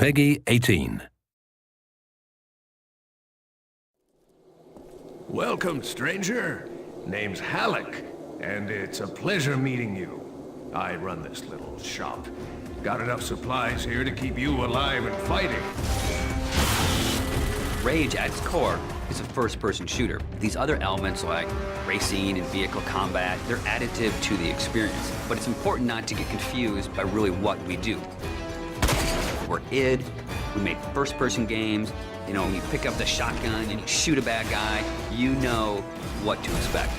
Peggy 18. Welcome, stranger. Name's Halleck, and it's a pleasure meeting you. I run this little shop. Got enough supplies here to keep you alive and fighting. Rage, at its core, is a first-person shooter. These other elements like racing and vehicle combat, they're additive to the experience. But it's important not to get confused by really what we do. We're id, we make first-person games. You know, when you pick up the shotgun and you shoot a bad guy, you know what to expect.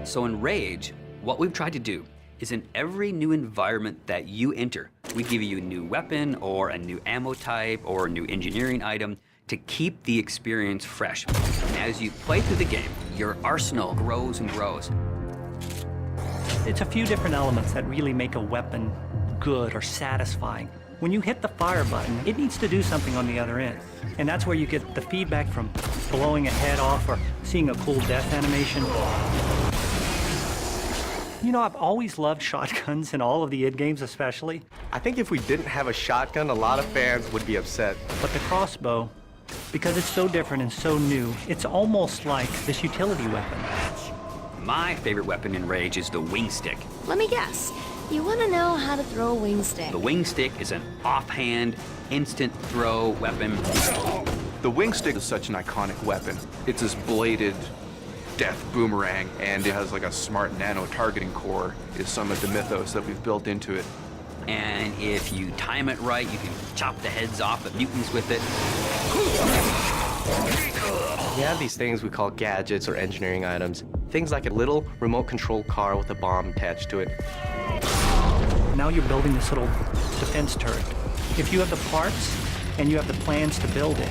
So in Rage, what we've tried to do is in every new environment that you enter, we give you a new weapon or a new ammo type or a new engineering item to keep the experience fresh. And as you play through the game, your arsenal grows and grows. It's a few different elements that really make a weapon good or satisfying. When you hit the fire button, it needs to do something on the other end. And that's where you get the feedback from blowing a head off or seeing a cool death animation. You know, I've always loved shotguns in all of the id games especially. I think if we didn't have a shotgun, a lot of fans would be upset. But the crossbow, because it's so different and so new, it's almost like this utility weapon. My favorite weapon in Rage is the wing stick. Let me guess. You want to know how to throw a wing stick. The wing stick is an offhand, instant throw weapon. The wing stick is such an iconic weapon. It's this bladed death boomerang, and it has like a smart nano targeting core is some of the mythos that we've built into it. And if you time it right, you can chop the heads off of mutants with it. We have these things we call gadgets or engineering items. Things like a little remote control car with a bomb attached to it. Now you're building this little defense turret. If you have the parts and you have the plans to build it,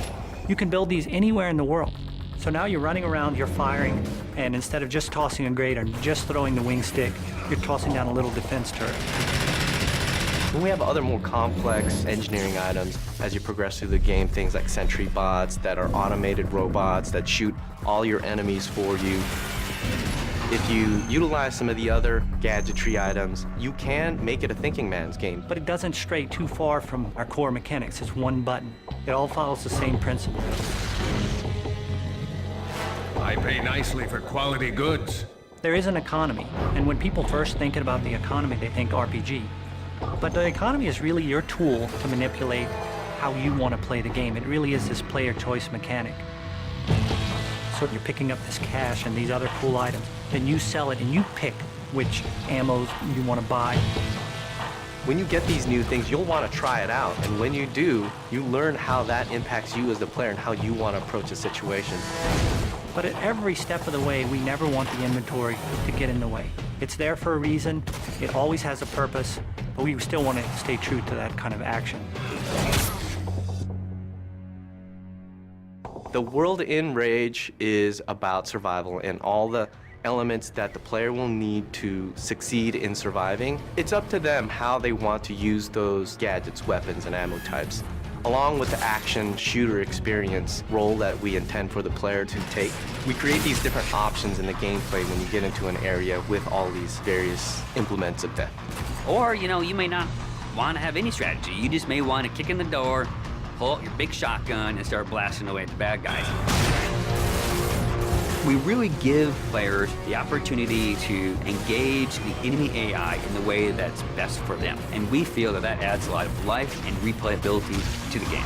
you can build these anywhere in the world. So now you're running around, you're firing, and instead of just tossing a grenade or just throwing the wing stick, you're tossing down a little defense turret. When we have other more complex engineering items, as you progress through the game, things like sentry bots that are automated robots that shoot all your enemies for you. If you utilize some of the other gadgetry items, you can make it a thinking man's game. But it doesn't stray too far from our core mechanics. It's one button. It all follows the same principle. I pay nicely for quality goods. There is an economy, and when people first think about the economy, they think RPG. But the economy is really your tool to manipulate how you want to play the game. It really is this player choice mechanic. So you're picking up this cash and these other cool items, then you sell it and you pick which ammos you want to buy. When you get these new things, you'll want to try it out. And when you do, you learn how that impacts you as the player and how you want to approach a situation. But at every step of the way, we never want the inventory to get in the way. It's there for a reason, it always has a purpose, but we still want to stay true to that kind of action. The world in Rage is about survival and all the elements that the player will need to succeed in surviving. It's up to them how they want to use those gadgets, weapons, and ammo types, along with the action shooter experience role that we intend for the player to take. We create these different options in the gameplay when you get into an area with all these various implements of death. Or, you know, you may not want to have any strategy. You just may want to kick in the door, pull out your big shotgun, and start blasting away at the bad guys. We really give players the opportunity to engage the enemy AI in the way that's best for them. And we feel that that adds a lot of life and replayability to the game.